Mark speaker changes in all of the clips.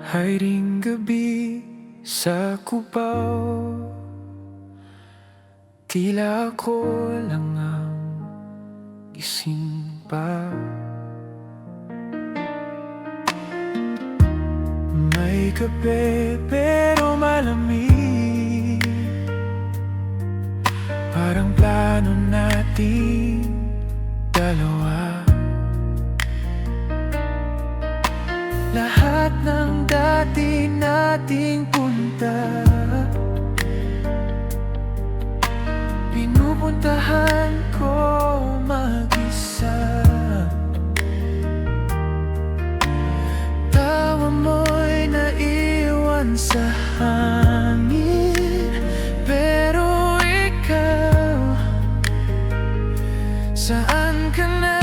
Speaker 1: Haring gabi sa Cubao, tila ako lang ang gising pa. May kape pero malamig, parang plano nating dalawa. Lahat ng dati nating punta, pinupuntahan ko mag-isa. Tawa mo'y naiwan sa hangin, pero ikaw, saan ka na?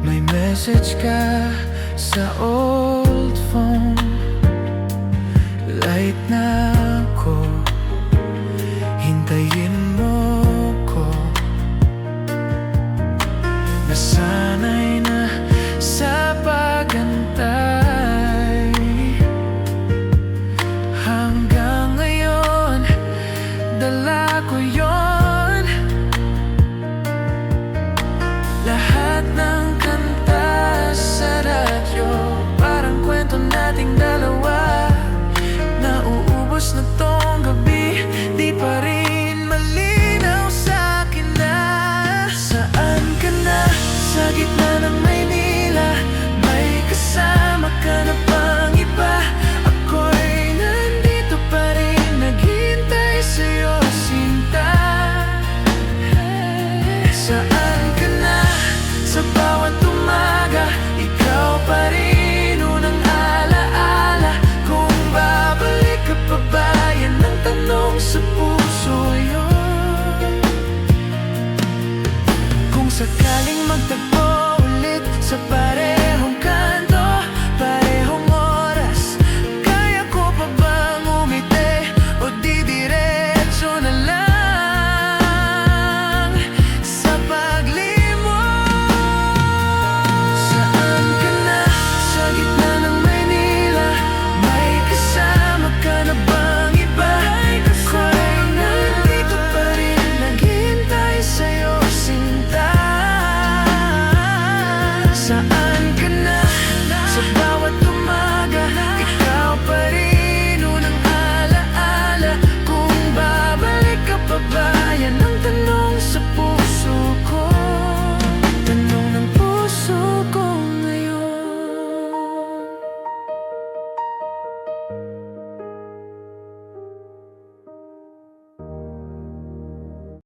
Speaker 1: May message ka sa old phone, light na ako, hintayin mo ko. Nasanay na sa pag-antay, hanggang ngayon dala ko yon. Lahat ng nating dalawa, nauubos na tong gabi, di pa rin malinaw sa'kin na saan ka na. Sa gitna ng Maynila, may kasama ka na bang iba? Ako'y nandito pa rin, naghihintay sa'yo, sinta. Saan ka na? Sa bawat umaga, ikaw pa rin sa puso yun. Kung sakaling magtagpo ulit sa